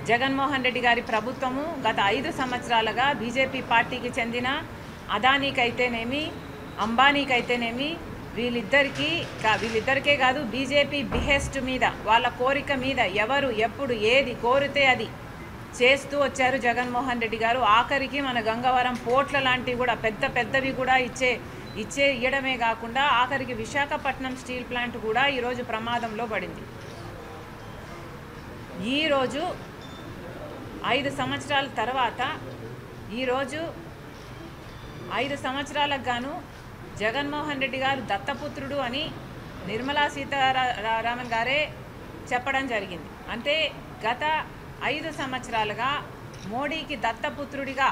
జగన్మోహన్ రెడ్డి గారి ప్రభుత్వము గత 5 సంవత్సరాలుగా బీజేపీ పార్టీకి చెందిన అదానీకైతేనేమి, అంబానీకైతేనేమి వీళ్ళిద్దరికే కాదు, బీజేపీ బిహెస్ట్ మీద, వాళ్ళ కోరిక మీద ఎవరు ఎప్పుడు ఏది కోరితే అది చేస్తూ వచ్చారు జగన్మోహన్ రెడ్డి గారు. ఆఖరికి మన గంగవరం పోర్ట్ల లాంటివి కూడా పెద్దవి కూడా ఇయ్యడమే కాకుండా ఆఖరికి విశాఖపట్నం స్టీల్ ప్లాంట్ కూడా ఈరోజు ప్రమాదంలో పడింది. ఈరోజు 5 సంవత్సరాల తర్వాత ఈరోజు 5 సంవత్సరాలకు గాను జగన్మోహన్ రెడ్డి గారు దత్తపుత్రుడు అని నిర్మలా సీతారామన్ గారే చెప్పడం జరిగింది. అంటే గత 5 సంవత్సరాలుగా మోడీకి దత్తపుత్రుడిగా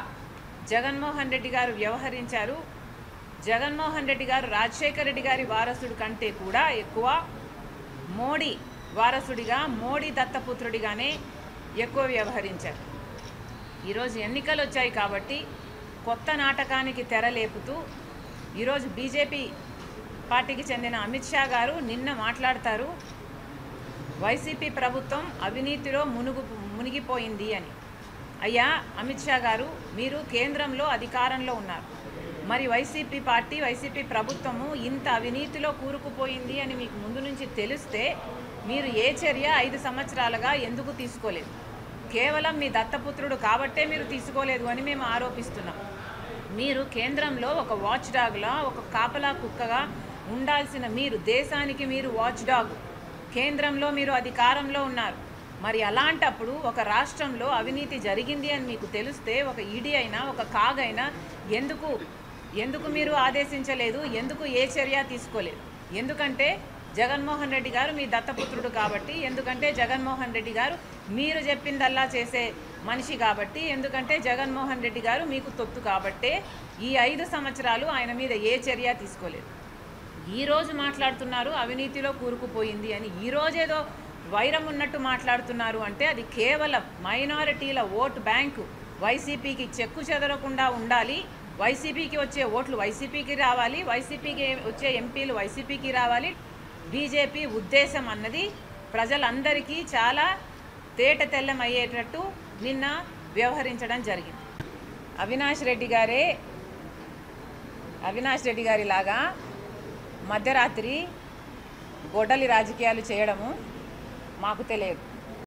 జగన్మోహన్ రెడ్డి గారు వ్యవహరించారు. జగన్మోహన్ రెడ్డి గారు రాజశేఖర రెడ్డి గారి వారసుడి కంటే కూడా ఎక్కువ మోడీ వారసుడిగా, మోడీ దత్తపుత్రుడిగానే ఎక్కువ వ్యవహరించారు. ఈరోజు ఎన్నికలు వచ్చాయి కాబట్టి కొత్త నాటకానికి తెరలేపుతూ ఈరోజు బీజేపీ పార్టీకి చెందిన అమిత్ షా గారు నిన్న మాట్లాడతారు, వైసీపీ ప్రభుత్వం అవినీతిలో మునిగిపోయింది అని. అయ్యా అమిత్ షా గారు, మీరు కేంద్రంలో అధికారంలో ఉన్నారు. మరి వైసీపీ పార్టీ, వైసీపీ ప్రభుత్వము ఇంత అవినీతిలో కూరుకుపోయింది అని మీకు ముందు నుంచి తెలిస్తే మీరు ఏ చర్య 5 సంవత్సరాలుగా ఎందుకు తీసుకోలేదు? కేవలం మీ దత్తపుత్రుడు కాబట్టే మీరు తీసుకోలేదు అని మేము ఆరోపిస్తున్నాం. మీరు కేంద్రంలో ఒక వాచ్ డాగ్లా, ఒక కాపలా కుక్కగా ఉండాల్సిన మీరు, దేశానికి మీరు వాచ్ డాగ్, కేంద్రంలో మీరు అధికారంలో ఉన్నారు. మరి అలాంటప్పుడు ఒక రాష్ట్రంలో అవినీతి జరిగింది అని మీకు తెలిస్తే ఒక ఈడీ అయినా, ఒక కాగ్ అయినా ఎందుకు మీరు ఆదేశించలేదు? ఎందుకు ఏ చర్య తీసుకోలేదు? ఎందుకంటే జగన్మోహన్ రెడ్డి గారు మీ దత్తపుత్రుడు కాబట్టి, ఎందుకంటే జగన్మోహన్ రెడ్డి గారు మీరు చెప్పిందల్లా చేసే మనిషి కాబట్టి, ఎందుకంటే జగన్మోహన్ రెడ్డి గారు మీకు తొత్తు కాబట్టే ఈ 5 సంవత్సరాలు ఆయన మీద ఏ చర్య తీసుకోలేదు. ఈరోజు మాట్లాడుతున్నారు అవినీతిలో కూరుకుపోయింది అని. ఈరోజేదో వైరం ఉన్నట్టు మాట్లాడుతున్నారు అంటే అది కేవలం మైనారిటీల ఓటు బ్యాంకు వైసీపీకి చెక్కు చెదరకుండా ఉండాలి. వైసీపీకి వచ్చే ఓట్లు వైసీపీకి రావాలి, వైసీపీకి వచ్చే ఎంపీలు వైసీపీకి రావాలి. బీజేపీ ఉద్దేశం అన్నది ప్రజలందరికీ చాలా తేట తెల్లమయ్యేటట్టు నిన్న వ్యవహరించడం జరిగింది. అవినాష్ రెడ్డి గారి లాగా మధ్యరాత్రి గొడ్డలి రాజకీయాలు చేయడము మాకు తెలియదు.